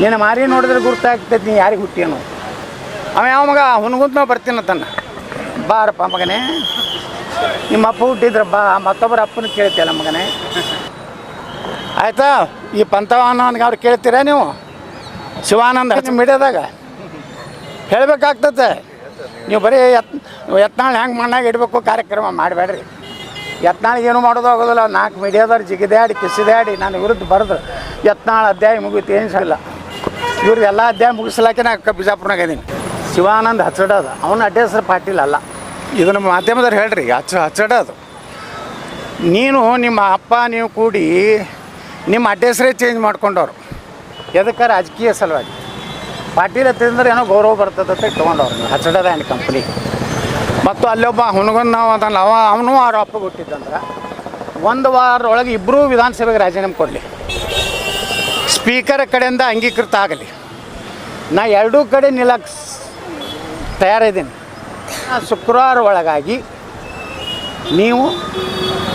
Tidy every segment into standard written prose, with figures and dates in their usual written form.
ನಿನ್ನ ಮಾರಿ ನೋಡಿದ್ರೆ ಗುರ್ತಾಗ್ತೈತಿ ನೀ ಯಾರಿಗೆ ಹುಟ್ಟಿಯನು. ಅವ ಯಾವ ಮಗ ಹುನ್ಗುಂತ ನಾವು ಬರ್ತೀನಂತನ್ನ. ಬಾರಪ್ಪ ಮಗನೇ, ನಿಮ್ಮ ಅಪ್ಪ ಹುಟ್ಟಿದ್ರ ಬಾ, ಮತ್ತೊಬ್ಬರ ಅಪ್ಪನ ಕೇಳ್ತೀಯಲ್ಲ ಮಗನೇ. ಆಯಿತಾ, ಈ ಪಂಥವನ್ನಗೆ ಅವ್ರು ಕೇಳ್ತೀರಾ ನೀವು? ಶಿವಾನಂದ ಮೀಡಿಯಾದಾಗ ಹೇಳಬೇಕಾಗ್ತದೆ. ನೀವು ಬರೀ ಯತ್ನಾಳ್ ಹೆಂಗೆ ಮಣ್ಣಾಗ ಇಡಬೇಕು ಕಾರ್ಯಕ್ರಮ ಮಾಡಬೇಡ್ರಿ. ಯತ್ನಾಳಿಗೆ ಏನೂ ಮಾಡೋದು ಆಗೋದಿಲ್ಲ. 4 ಮೀಡಿಯಾದವ್ರು ಜಿಗಿದಾಡಿ ಕಿಸಿದಾಡಿ ನನ್ನ ವಿರುದ್ಧ ಬರೆದ್ರು ಯತ್ನಾಳ್ ಅಧ್ಯಾಯ ಮುಗಿತು, ಏನು ಸಲ್ಲ. ಇವ್ರದ್ದು ಎಲ್ಲ ಅಧ್ಯಾಯ ಮುಗಿಸ್ಲಾಕೆ ನಾ ಬಿಜಾಪುರ್ನಾಗ ಇದೀನಿ. ಶಿವಾನಂದ್ ಹಚ್ಚಡೋದು ಅವನ ಅಡ್ಡ ಹೆಸರು ಪಾಟೀಲ್ ಅಲ್ಲ. ಇದನ್ನು ಮಾಧ್ಯಮದವ್ರು ಹೇಳ್ರಿ, ಹಚ್ಚಡೋದು. ನೀನು ನಿಮ್ಮ ಅಪ್ಪ ನೀವು ಕೂಡಿ ನಿಮ್ಮ ಅಡ್ಡ ಹೆಸರೇ ಚೇಂಜ್ ಮಾಡ್ಕೊಂಡವ್ರು. ಎದಕ್ಕೆ? ರಾಜಕೀಯ ಸಲುವಾಗಿ. ಪಾಟೀಲ್ ಹತ್ತಿದ್ರೆ ಏನೋ ಗೌರವ ಬರ್ತದೆ ಅಂತ ತೊಗೊಂಡವ್ರು ಹಚ್ಚಡದ ಆ್ಯಂಡ್ ಕಂಪ್ನಿ. ಮತ್ತು ಅಲ್ಲೊಬ್ಬ ಹುಣಗನ್ ನಾವು ಅದಲ್ಲ, ಅವನು ಆರೋಪ ಕೊಟ್ಟಿದ್ದಂದ್ರೆ 1 ವಾರದೊಳಗೆ ಇಬ್ಬರೂ ವಿಧಾನಸಭೆಗೆ ರಾಜೀನಾಮೆ ಕೊಡಲಿ, ಸ್ಪೀಕರ್ ಕಡೆಯಿಂದ ಅಂಗೀಕೃತ ಆಗಲಿ. ನಾ ಎರಡೂ ಕಡೆ ನಿಲ್ಲಕ್ಕೆ ತಯಾರಿದ್ದೀನಿ. ಶುಕ್ರವಾರ ಒಳಗಾಗಿ ನೀವು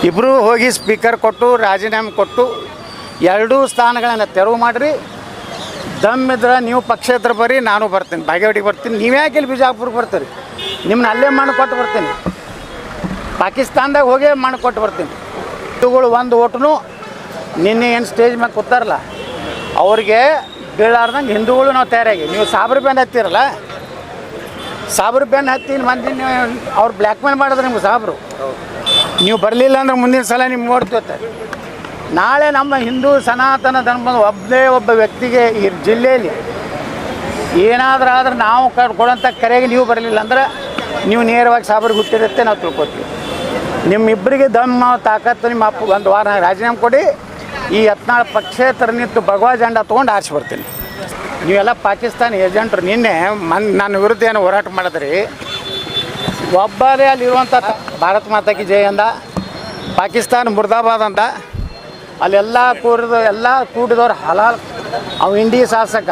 ಇಬ್ಬರೂ ಹೋಗಿ ಸ್ಪೀಕರ್ ಕೊಟ್ಟು ರಾಜೀನಾಮೆ ಕೊಟ್ಟು 2 ಸ್ಥಾನಗಳನ್ನು ತೆರವು ಮಾಡಿರಿ. ದಮ್ಮಿದ್ರೆ ನೀವು ಪಕ್ಷೇತರ ಬರ್ರಿ, ನಾನು ಬರ್ತೀನಿ, ಬಾಗೇವಾಡಿಗೆ ಬರ್ತೀನಿ. ನೀವ್ಯಾಕೆ ಇಲ್ಲಿ ಬಿಜಾಪುರಕ್ಕೆ ಬರ್ತೀರಿ? ನಿಮ್ಮನ್ನ ಅಲ್ಲೇ ಮಾಡಿಕೊಟ್ಟು ಬರ್ತೀನಿ. ಪಾಕಿಸ್ತಾನದಾಗ ಹೋಗೇ ಮಾಡಿಕೊಟ್ಟು ಬರ್ತೀನಿ. ಇವುಗಳು 1 ಓಟು ನಿನ್ನೆ ಏನು ಸ್ಟೇಜ್ ಮೇಲೆ ಕೂತಾರಲ್ಲ ಅವ್ರಿಗೆ ಬೀಳಾರ್ದಂಗೆ ಹಿಂದೂಗಳು ನಾವು ತಯಾರಾಗಿ. ನೀವು ಸಾಬ್ರ ಬೆನ್ನು ಹತ್ತಿರಲ್ಲ, ಸಾಬ್ರ ಬೆನ್ನು ಹತ್ತಿ ಮಂದಿ ಅವ್ರು ಬ್ಲ್ಯಾಕ್ ಮೇಲ್ ಮಾಡಿದ್ರೆ ನಿಮ್ಗೆ ಸಾಬ್ರು. ನೀವು ಬರಲಿಲ್ಲ ಅಂದ್ರೆ ಮುಂದಿನ ಸಲ ನಿಮ್ಗೆ ನೋಡ್ತೇವೆ. ನಾಳೆ ನಮ್ಮ ಹಿಂದೂ ಸನಾತನ ಧರ್ಮದ ಒಬ್ಬ ವ್ಯಕ್ತಿಗೆ ಈ ಜಿಲ್ಲೆಯಲ್ಲಿ ಏನಾದರೂ ಆದ್ರೆ ನಾವು ಕೊಡೋಂಥ ಕರೆಗೆ ನೀವು ಬರಲಿಲ್ಲ ಅಂದ್ರೆ ನೀವು ನೇರವಾಗಿ ಸಾಬ್ರಿಗೆ ಹುಟ್ಟಿರುತ್ತೆ ನಾವು ತಿಳ್ಕೊತೀವಿ. ನಿಮ್ಮಿಬ್ಬರಿಗೆ ದಮ್ಮ ತಾಕತ್ತು ನಿಮ್ಮ ಅಪ್ಪ 1 ವಾರ ರಾಜೀನಾಮೆ ಕೊಡಿ. ಈ ಯತ್ನಾಳ್ ಪಕ್ಷೇತರ ನಿಂತು ಭಗವಾ ಜೆಂಡಾ ತೊಗೊಂಡು ಆರಿಸಿ ಬರ್ತೀನಿ. ನೀವೆಲ್ಲ ಪಾಕಿಸ್ತಾನ ಏಜೆಂಟ್ರು. ನಿನ್ನೆ ನನ್ನ ವಿರುದ್ಧ ಏನು ಹೋರಾಟ ಮಾಡಿದ್ರಿ? ಒಬ್ಬರೇ ಅಲ್ಲಿರುವಂಥ ಭಾರತ್ ಮಾತಾಕಿ ಜೈ ಅಂದ, ಪಾಕಿಸ್ತಾನ ಮುರ್ದಾಬಾದ್ ಅಂದ. ಅಲ್ಲೆಲ್ಲ ಕೂಡಿದವ್ರು ಹಲಾಲ್. ಅವು ಇಂಡಿ ಶಾಸಕ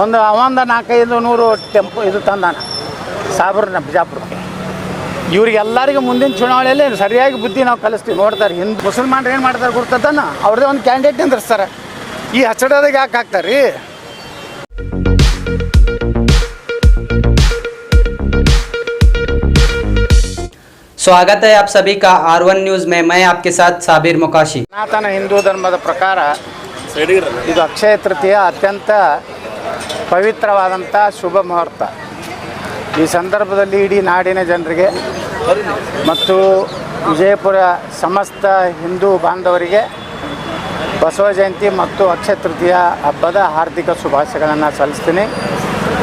ಒಂದು 400-500 ಟೆಂಪೋ ಇದು ತಂದಾನ ಸಾಬ್ರನ್ನ ಬಿಜಾಪುರಕ್ಕೆ. ಇವ್ರಿಗೆಲ್ಲರಿಗೂ ಮುಂದಿನ ಚುನಾವಣೆಯಲ್ಲಿ ಸರಿಯಾಗಿ ಬುದ್ಧಿ ನಾವು ಕಲಿಸ್ತೀವಿ. ನೋಡ್ತಾರೆ ಹಿಂದೂ ಮುಸಲ್ಮಾನ್ರು ಏನು ಮಾಡ್ತಾರೆ ಗುರ್ತದನ್ನ ಅವ್ರದ್ದೇ ಒಂದು ಕ್ಯಾಂಡಿಡೇಟ್ ನಿಂದಿರ್ಸ್ತಾರೆ. ಈ ಹಚ್ಚಡೋದಾಗ ಯಾಕೆ ಹಾಕ್ತಾರೆ ರೀ? स्वागत है आप सभी का R1 न्यूज़ में। मैं आपके साथ साबिर मोकाशी। ಸನಾತನ ಹಿಂದೂ ಧರ್ಮದ ಪ್ರಕಾರ ಇದು ಅಕ್ಷಯ ತೃತೀಯ ಅತ್ಯಂತ ಪವಿತ್ರವಾದಂಥ ಶುಭ ಮುಹೂರ್ತ. ಈ ಸಂದರ್ಭದಲ್ಲಿ ಇಡೀ ನಾಡಿನ ಜನರಿಗೆ ಮತ್ತು ವಿಜಯಪುರ ಸಮಸ್ತ ಹಿಂದೂ ಬಾಂಧವರಿಗೆ ಬಸವ ಜಯಂತಿ ಮತ್ತು ಅಕ್ಷಯ ತೃತೀಯ ಹಬ್ಬದ ಹಾರ್ದಿಕ ಶುಭಾಶಯಗಳನ್ನು ಸಲ್ಲಿಸ್ತೀನಿ.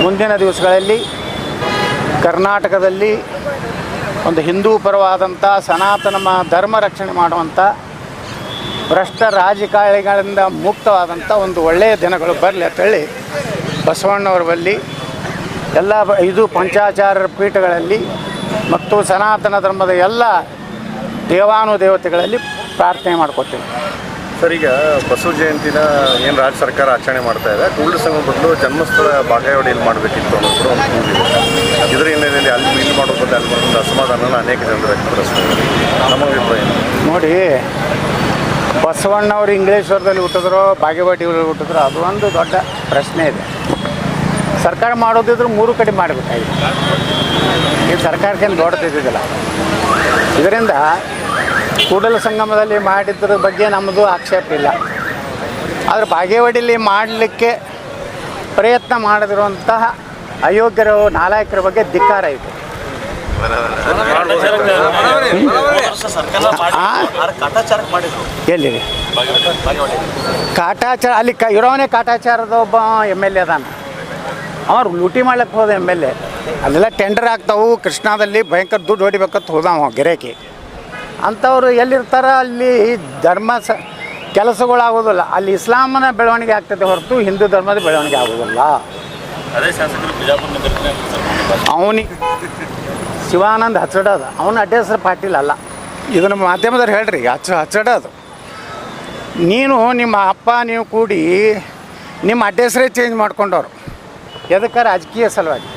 ಮುಂದಿನ ದಿವಸಗಳಲ್ಲಿ ಕರ್ನಾಟಕದಲ್ಲಿ ಒಂದು ಹಿಂದೂ ಪರವಾದಂಥ ಸನಾತನ ಧರ್ಮ ರಕ್ಷಣೆ ಮಾಡುವಂಥ ಭ್ರಷ್ಟ ರಾಜಕಾರಣಿಗಳಿಂದ ಮುಕ್ತವಾದಂಥ ಒಂದು ಒಳ್ಳೆಯ ದಿನಗಳು ಬರಲಿ ಅಂತೇಳಿ ಬಸವಣ್ಣವ್ರ ಬಳಿ ಎಲ್ಲ 5 ಪಂಚಾಚಾರ್ಯರ ಪೀಠಗಳಲ್ಲಿ ಮತ್ತು ಸನಾತನ ಧರ್ಮದ ಎಲ್ಲ ದೇವಾನುದೇವತೆಗಳಲ್ಲಿ ಪ್ರಾರ್ಥನೆ ಮಾಡ್ಕೊತೀವಿ. ಸರ್, ಈಗ ಬಸವ ಜಯಂತಿನ ಏನು ರಾಜ್ಯ ಸರ್ಕಾರ ಆಚರಣೆ ಮಾಡ್ತಾ ಇದೆ, ಕೂಡಲ ಸಂಗಮ ಬದಲು ಜನ್ಮಸ್ಥಳ ಬಾಗೇವಾಡಿಯಲ್ಲಿ ಮಾಡಬೇಕಿತ್ತು ಅನ್ನೋದು ಕೂಡ ಒಂದು ಕೂಗಿದೆ. ಇದರ ಹಿನ್ನೆಲೆಯಲ್ಲಿ ಇಲ್ಲಿ ಮಾಡೋ ಬದಲು ಅಲ್ಲಿ ಮಾಡೋದು ಅಸಮಾಧಾನ ಅನೇಕ ಜನರು ವ್ಯಕ್ತಪಡಿಸ್ತಾರೆ. ನಮ್ಮ ಅಭಿಪ್ರಾಯ ನೋಡಿ, ಬಸವಣ್ಣವ್ರು ಇಂಗ್ಲೇಶ್ವರದಲ್ಲಿ ಹುಟ್ಟಿದ್ರೋ ಬಾಗೇವಾಡಿಯಲ್ಲಿ ಹುಟ್ಟಿದ್ರೋ ಅದು ಒಂದು ದೊಡ್ಡ ಪ್ರಶ್ನೆ ಇದೆ. ಸರ್ಕಾರ ಮಾಡೋದಿದ್ರು 3 ಕಡೆ ಮಾಡಬೇಕಾಗಿದೆ. ಈ ಸರ್ಕಾರಕ್ಕೇನು ದೊಡ್ಡದಿದ್ದಿಲ್ಲ. ಇದರಿಂದ ಕೂಡಲ ಸಂಗಮದಲ್ಲಿ ಮಾಡಿದ್ರ ಬಗ್ಗೆ ನಮ್ಮದು ಆಕ್ಷೇಪ ಇಲ್ಲ. ಆದರೆ ಬಾಗೇವಾಡಿಯಲ್ಲಿ ಮಾಡಲಿಕ್ಕೆ ಪ್ರಯತ್ನ ಮಾಡದಿರುವಂತಹ ಅಯೋಗ್ಯರು ನಾಲಾಯಕರ ಬಗ್ಗೆ ಧಿಕ್ಕಾರ ಇದೆ. ಎಲ್ಲಿ ಕಾಟಾಚಾರ? ಅಲ್ಲಿ ಇರೋವನೇ ಕಾಟಾಚಾರದ ಒಬ್ಬ MLA ಅದಾನ. ಅವ್ರು ಲೂಟಿ ಮಾಡ್ಲಿಕ್ಕೆ ಹೋದ MLA. ಅಲ್ಲೆಲ್ಲ ಟೆಂಡರ್ ಆಗ್ತಾವು. ಕೃಷ್ಣಾದಲ್ಲಿ ಭಯಂಕರ ದುಡ್ಡು ಹೊಡಿಬೇಕಂತ ಹೋದವ ಗಿರಾಕಿ. ಅಂಥವ್ರು ಎಲ್ಲಿರ್ತಾರ ಅಲ್ಲಿ ಧರ್ಮ ಕೆಲಸಗಳಾಗೋದಿಲ್ಲ. ಅಲ್ಲಿ ಇಸ್ಲಾಮನ ಬೆಳವಣಿಗೆ ಆಗ್ತದೆ ಹೊರತು ಹಿಂದೂ ಧರ್ಮದ ಬೆಳವಣಿಗೆ ಆಗೋದಿಲ್ಲ. ಅವನಿಗೆ ಶಿವಾನಂದ್ ಹಚ್ಚಡೋದು ಅವನ ಅಡ್ಡ ಹೆಸರು ಪಾಟೀಲ್ ಅಲ್ಲ. ಇದನ್ನು ಮಾಧ್ಯಮದವ್ರು ಹೇಳ್ರಿ, ಹಚ್ಚಡೋದು. ನೀನು ನಿಮ್ಮ ಅಪ್ಪ ನೀವು ಕೂಡಿ ನಿಮ್ಮ ಅಡ್ಡ ಹೆಸರೇ ಚೇಂಜ್ ಮಾಡ್ಕೊಂಡವ್ರು. ಎದಕ್ಕೆ? ರಾಜಕೀಯ ಸಲುವಾಗಿ.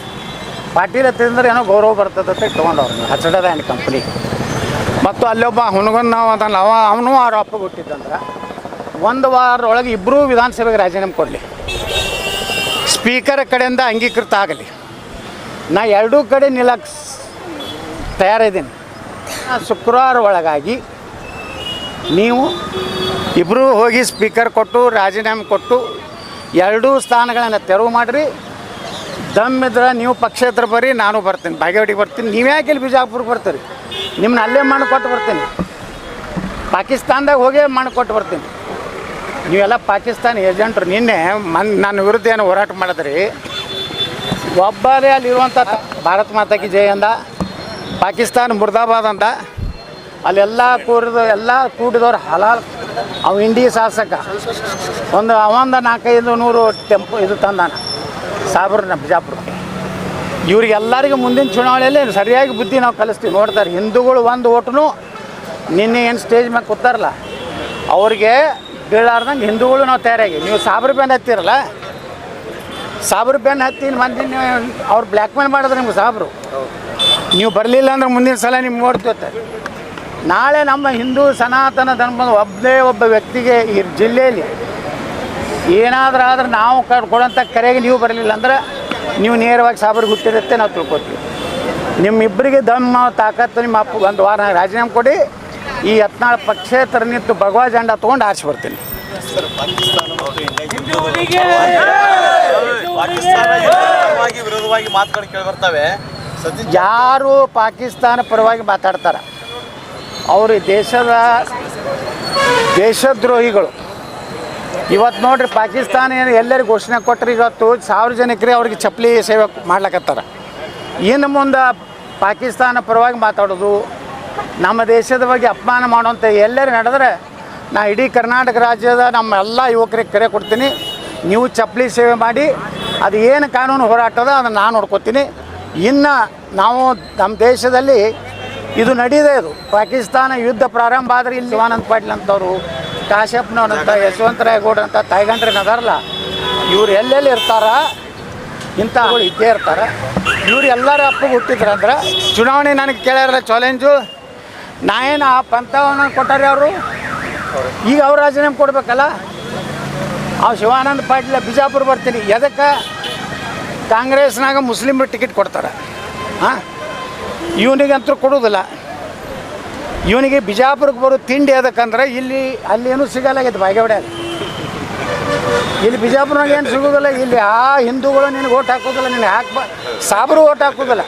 ಪಾಟೀಲ್ ಹತ್ತಿದ್ರೆ ಏನೋ ಗೌರವ ಬರ್ತದೆ ಅಂತ ತೊಗೊಂಡವ್ರು ಹಚ್ಚಡದ ಆ್ಯಂಡ್ ಕಂಪ್ನಿ. ಮತ್ತು ಅಲ್ಲೊಬ್ಬ ಹುಣಗನ್ ನಾವು ಅದಲ್ಲ, ಅವನು ಆರೋಪ ಕೊಟ್ಟಿದ್ದಂದ್ರೆ 1 ವಾರದೊಳಗೆ ಇಬ್ಬರೂ ವಿಧಾನಸಭೆಗೆ ರಾಜೀನಾಮೆ ಕೊಡಲಿ, ಸ್ಪೀಕರ್ ಕಡೆಯಿಂದ ಅಂಗೀಕೃತ ಆಗಲಿ. ನಾ ಎರಡೂ ಕಡೆ ನಿಲ್ಲಕ್ಕೆ ತಯಾರಿದ್ದೀನಿ. ಶುಕ್ರವಾರ ಒಳಗಾಗಿ ನೀವು ಇಬ್ಬರೂ ಹೋಗಿ ಸ್ಪೀಕರ್ ಕೊಟ್ಟು ರಾಜೀನಾಮೆ ಕೊಟ್ಟು ಎರಡೂ ಸ್ಥಾನಗಳನ್ನು ತೆರವು ಮಾಡಿರಿ. ದಮ್ಮಿದ್ರೆ ನೀವು ಪಕ್ಷೇತರ ಬರ್ರಿ, ನಾನು ಬರ್ತೀನಿ, ಬಾಗೇವಾಡಿಗೆ ಬರ್ತೀನಿ. ನೀವ್ಯಾಕೆ ಇಲ್ಲಿ ಬಿಜಾಪುರಕ್ಕೆ ಬರ್ತೀರಿ? ನಿಮ್ಮನ್ನ ಅಲ್ಲೇ ಮಣ್ಣು ಕೊಟ್ಟು ಬರ್ತೀನಿ. ಪಾಕಿಸ್ತಾನದಾಗ ಹೋಗೇ ಮಣ್ಣು ಕೊಟ್ಟು ಬರ್ತೀನಿ. ನೀವೆಲ್ಲ ಪಾಕಿಸ್ತಾನ ಏಜೆಂಟ್ರು. ನಿನ್ನೆ ನನ್ನ ವಿರುದ್ಧ ಏನು ಹೋರಾಟ ಮಾಡಿದ್ರಿ, ಒಬ್ಬರೇ ಅಲ್ಲಿರುವಂಥ ಭಾರತ್ ಮಾತಾ ಕಿ ಜೈ ಅಂದ, ಪಾಕಿಸ್ತಾನ ಮುರ್ದಾಬಾದ್ ಅಂತ, ಅಲ್ಲೆಲ್ಲ ಕೂಡಿದವ್ರು ಹಲಾಲ್. ಅವು ಇಂಡಿ ಶಾಸಕ ಒಂದು 400-500 ಟೆಂಪೋ ಇದು ತಂದಾನ ಸಾಬ್ರನ್ನ ಬಿಜಾಪುರಕ್ಕೆ. ಇವ್ರಿಗೆಲ್ಲರಿಗೂ ಮುಂದಿನ ಚುನಾವಣೆಯಲ್ಲಿ ಸರಿಯಾಗಿ ಬುದ್ಧಿ ನಾವು ಕಲಿಸ್ತೀವಿ. ನೋಡ್ತಾರೆ, ಹಿಂದೂಗಳು ಒಂದು ಓಟು ನಿನ್ನೆ ಏನು ಸ್ಟೇಜ್ ಮೇಲೆ ಕೂತಾರಲ್ಲ ಅವ್ರಿಗೆ ಬೀಳಾರ್ದಂಗೆ ಹಿಂದೂಗಳು ನಾವು ತಯಾರಾಗಿ. ನೀವು ಸಾಬ್ರ ಬೆನ್ನು ಹತ್ತಿರಲ್ಲ, ಸಾಬ್ರ ಬೆನ್ನು ಹತ್ತಿ ಮಂದಿ ಅವ್ರು ಬ್ಲ್ಯಾಕ್ ಮೇಲ್ ಮಾಡಿದ್ರೆ ನಿಮ್ಗೆ ಸಾಬ್ರು. ನೀವು ಬರಲಿಲ್ಲ ಅಂದ್ರೆ ಮುಂದಿನ ಸಲ ನಿಮ್ಗೆ ನೋಡ್ತೀವತ್ತೆ. ನಾಳೆ ನಮ್ಮ ಹಿಂದೂ ಸನಾತನ ಧರ್ಮದ ಒಬ್ಬ ವ್ಯಕ್ತಿಗೆ ಈ ಜಿಲ್ಲೆಯಲ್ಲಿ ಏನಾದರೂ ಆದ್ರೆ ನಾವು ಕೊಡೋಂಥ ಕರೆಗೆ ನೀವು ಬರಲಿಲ್ಲ ಅಂದ್ರೆ ನೀವು ನೇರವಾಗಿ ಸಾಬ್ರಿಗೆ ಹುಟ್ಟಿರುತ್ತೆ ನಾವು ತಿಳ್ಕೊತೀವಿ. ನಿಮ್ಮಿಬ್ಬರಿಗೆ ದಮ್ಮ ತಾಕತ್ತು ನಿಮ್ಮ ಅಪ್ಪ ಒಂದು ವಾರ ರಾಜೀನಾಮೆ ಕೊಡಿ. ಈ ಯತ್ನಾಳ್ ಪಕ್ಷೇತರ ನಿಂತು ಭಗವಾ ಜೆಂಡ ತೊಗೊಂಡು ಆರಿಸಿ ಬರ್ತೀನಿ. ವಿರೋಧವಾಗಿ ಮಾತುಗಳು ಕೇಳಿ ಬರ್ತವೆ. ಯಾರು ಪಾಕಿಸ್ತಾನ ಪರವಾಗಿ ಮಾತಾಡ್ತಾರೆ ಅವರು ದೇಶದ್ರೋಹಿಗಳು. ಇವತ್ತು ನೋಡ್ರಿ, ಪಾಕಿಸ್ತಾನ ಎಲ್ಲರಿಗೂ ಘೋಷಣೆ ಕೊಟ್ಟರೆ ಇವತ್ತು ಸಾರ್ವಜನಿಕರಿಗೆ ಅವ್ರಿಗೆ ಚಪ್ಪಲಿ ಸೇವೆ ಮಾಡ್ಲಕತ್ತಾರ. ಇನ್ನು ಮುಂದೆ ಪಾಕಿಸ್ತಾನ ಪರವಾಗಿ ಮಾತಾಡೋದು, ನಮ್ಮ ದೇಶದ ಬಗ್ಗೆ ಅಪಮಾನ ಮಾಡುವಂಥ ಎಲ್ಲರೂ ನಡೆದ್ರೆ ನಾ ಇಡೀ ಕರ್ನಾಟಕ ರಾಜ್ಯದ ನಮ್ಮ ಎಲ್ಲ ಯುವಕರಿಗೆ ಕರೆ ಕೊಡ್ತೀನಿ. ನೀವು ಚಪ್ಪಲಿ ಸೇವೆ ಮಾಡಿ, ಅದು ಏನು ಕಾನೂನು ಹೋರಾಟದ ಅದನ್ನು ನಾನು ನೋಡ್ಕೊತೀನಿ. ಇನ್ನು ನಾವು ನಮ್ಮ ದೇಶದಲ್ಲಿ ಇದು ನಡೀದೆ. ಇದು ಪಾಕಿಸ್ತಾನ ಯುದ್ಧ ಪ್ರಾರಂಭ ಆದರೆ ಇಲ್ಲಿ ಶಿವಾನಂದ ಪಾಟೀಲ್ ಅಂತವರು, ಕಾಶ್ಯಪ್ನವ್ರಂತ, ಯಶವಂತರಾಯ ಗೌಡ ಅಂತ, ತಾಯ್ಗಂಡ್ರನ್ನ ಅದಾರಲ್ಲ, ಇವ್ರು ಎಲ್ಲೆಲ್ಲಿ ಇರ್ತಾರ ಇಂಥಗಳು ಇದ್ದೇ ಇರ್ತಾರೆ. ಇವ್ರು ಎಲ್ಲರ ಅಪ್ಪಗೆ ಹುಟ್ಟಿದ್ರಂದ್ರೆ ಚುನಾವಣೆ ನನಗೆ ಕೇಳ್ಯಾರ ಚಾಲೆಂಜು. ನಾ ಏನು ಆ ಪಂಥವನ್ನು ಕೊಟ್ಟಾರೆ ಅವರು, ಈಗ ಅವ್ರು ರಾಜೀನಾಮೆ ಕೊಡ್ಬೇಕಲ್ಲ. ಅವು ಶಿವಾನಂದ ಪಾಟೀಲ್ ಬಿಜಾಪುರ ಬರ್ತೀನಿ. ಎದಕ್ಕೆ? ಕಾಂಗ್ರೆಸ್ನಾಗ ಮುಸ್ಲಿಮ್ರು ಟಿಕೆಟ್ ಕೊಡ್ತಾರೆ. ಹಾಂ, ಇವನಿಗಂತೂ ಕೊಡೋದಿಲ್ಲ. ಇವನಿಗೆ ಬಿಜಾಪುರಕ್ಕೆ ಬರೋ ತಿಂಡಿ ಅದಕ್ಕಂದ್ರೆ ಅಲ್ಲಿ ಏನೂ ಸಿಗಲ್ಲಾಗೈತೆ ಬಾಗೇವಾಡಿಯಾಗ. ಇಲ್ಲಿ ಬಿಜಾಪುರನಾಗ ಏನು ಸಿಗೋದಿಲ್ಲ. ಇಲ್ಲಿ ಆ ಹಿಂದೂಗಳು ನಿನಗೆ ಓಟ್ ಹಾಕೋದಿಲ್ಲ, ನಿನಗೆ ಸಾಬ್ರು ಓಟ್ ಹಾಕೋದಿಲ್ಲ.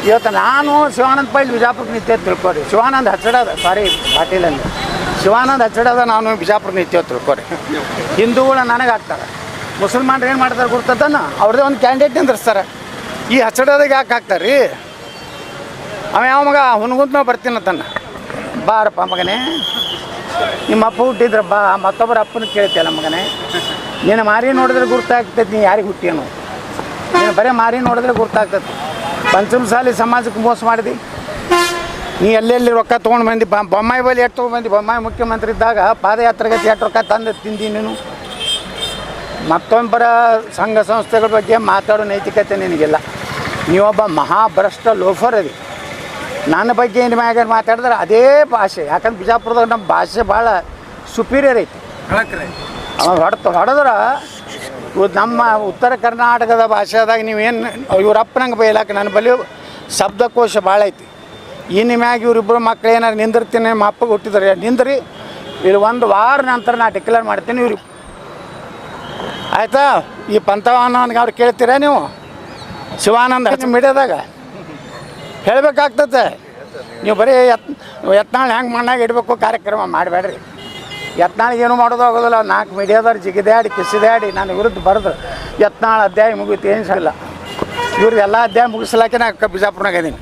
ಇವತ್ತು ನಾನು ಶಿವಾನಂದ ಪಾಟೀಲ್ ಬಿಜಾಪುರಕ್ಕೆ ನಿಂತೆ ತಿಳ್ಕೊರಿ. ಶಿವಾನಂದ ಹಚ್ಚಡದ ಪಾಟೀಲಲ್ಲಿ ಶಿವಾನಂದ ಹಚ್ಚಡದ, ನಾನು ಬಿಜಾಪುರಕ್ಕೆ ನಿಂತೆ ತಿಳ್ಕೊರಿ. ಹಿಂದೂಗಳು ನನಗೆ ಹಾಕ್ತಾರೆ, ಮುಸಲ್ಮಾನ್ರು ಏನು ಮಾಡ್ತಾರೆ ಗೊತ್ತದನ್ನ ಅವ್ರದ್ದೇ ಒಂದು ಕ್ಯಾಂಡಿಡೇಟ್ ನಿಂದಿರ್ಸ್ತಾರೆ. ಈ ಹಚ್ಚಡದಾಗ ಯಾಕೆ ಹಾಕ್ತಾರೆ ರೀ? ಅವ ಯಾವ ಮಗ ಹುನ್ಗುಂತ ನಾವು ಬರ್ತೀನಿ ತನ್ನ ಬಾರಪ್ಪ ಮಗನೇ, ನಿಮ್ಮ ಅಪ್ಪ ಹುಟ್ಟಿದ್ರೆ ಬಾ, ಮತ್ತೊಬ್ಬರ ಅಪ್ಪನ ಕೇಳ್ತಿಯಲ್ಲ ಮಗನೇ. ನೀನು ಮಾರಿ ನೋಡಿದ್ರೆ ಗುರ್ತಾಗ್ತೈತಿ ನೀ ಯಾರಿಗೆ ಹುಟ್ಟಿಯನು. ನೀನು ಬರೀ ಮಾರಿ ನೋಡಿದ್ರೆ ಗುರ್ತಾಗ್ತೈತಿ. ಪಂಚಮಸಾಲಿ ಸಮಾಜಕ್ಕೆ ಮೋಸ ಮಾಡಿದಿ ನೀ. ಎಲ್ಲೆಲ್ಲಿ ರೊಕ್ಕ ತೊಗೊಂಡು ಬಂದು ಬೊಮ್ಮಾಯಿ ಬಳಿ ಎಷ್ಟು ತೊಗೊಂಡು ಬೊಮ್ಮಾಯಿ ಮುಖ್ಯಮಂತ್ರಿ ಇದ್ದಾಗ ಪಾದಯಾತ್ರೆಗೆ ಎಷ್ಟು ರೊಕ್ಕ ತಂದು ತಿಂದಿ ನೀನು. ಮತ್ತೊಬ್ಬರ ಸಂಘ ಸಂಸ್ಥೆಗಳ ಬಗ್ಗೆ ಮಾತಾಡೋ ನೈತಿಕತೆ ನಿನಗಿಲ್ಲ. ನೀವೊಬ್ಬ ಮಹಾಭ್ರಷ್ಟ ಲೋಫರ್ ಅದಿ. ನನ್ನ ಬಗ್ಗೆ ಏನು ಮ್ಯಾಗ ಮಾತಾಡಿದ್ರೆ ಅದೇ ಭಾಷೆ. ಯಾಕಂದ್ರೆ ಬಿಜಾಪುರದಾಗ ನಮ್ಮ ಭಾಷೆ ಭಾಳ ಸುಪೀರಿಯರ್ ಐತಿ. ಅವ ಹೊಡೆದ್ರೆ ನಮ್ಮ ಉತ್ತರ ಕರ್ನಾಟಕದ ಭಾಷೆದಾಗ ನೀವೇನು ಇವ್ರಪ್ಪನಂಗೆ ಬೈಲಾಕ ನನ್ನ ಬಳಿ ಶಬ್ದಕೋಶ ಭಾಳ ಐತಿ. ಇನ್ನು ಮ್ಯಾಗ ಇವರಿಬ್ಬರು ಮಕ್ಳು ಏನಾರು ನಿಂದಿರ್ತೀನಿ, ನಮ್ಮ ಅಪ್ಪಗೆ ಹುಟ್ಟಿದ್ರೆ ನಿಂದ್ರಿ. ಇಲ್ಲಿ 1 ವಾರ ನಂತರ ನಾನು ಡಿಕ್ಲೇರ್ ಮಾಡ್ತೀನಿ. ಇವ್ರು ಆಯಿತಾ? ಈ ಪಂಥವನ್ನಗೆ ಅವ್ರು ಕೇಳ್ತೀರಾ ನೀವು? ಶಿವಾನಂದ ಮೀಡಿಯಾದಾಗ ಹೇಳಬೇಕಾಗ್ತದೆ. ನೀವು ಬರೀ ಯತ್ನಾಳ್ ಹೆಂಗೆ ಮಣ್ಣಾಗ ಇಡಬೇಕು ಕಾರ್ಯಕ್ರಮ ಮಾಡಬೇಡ್ರಿ. ಯತ್ನಾಳಿಗೆ ಏನೂ ಮಾಡೋದು ಆಗೋದಿಲ್ಲ. 4 ಮೀಡಿಯಾದವ್ರು ಜಿಗಿದಾಡಿ ಕಿಸಿದಾಡಿ ನನ್ನ ವಿರುದ್ಧ ಬರೆದ್ರು ಯತ್ನಾಳ್ ಅಧ್ಯಾಯ ಮುಗಿತು, ಏನು ಸಿಗಲ್ಲ. ಇವ್ರದ್ದು ಎಲ್ಲ ಅಧ್ಯಾಯ ಮುಗಿಸ್ಲಾಕೆ ನಾ ಬಿಜಾಪುರನಾಗ ಇದೀನಿ.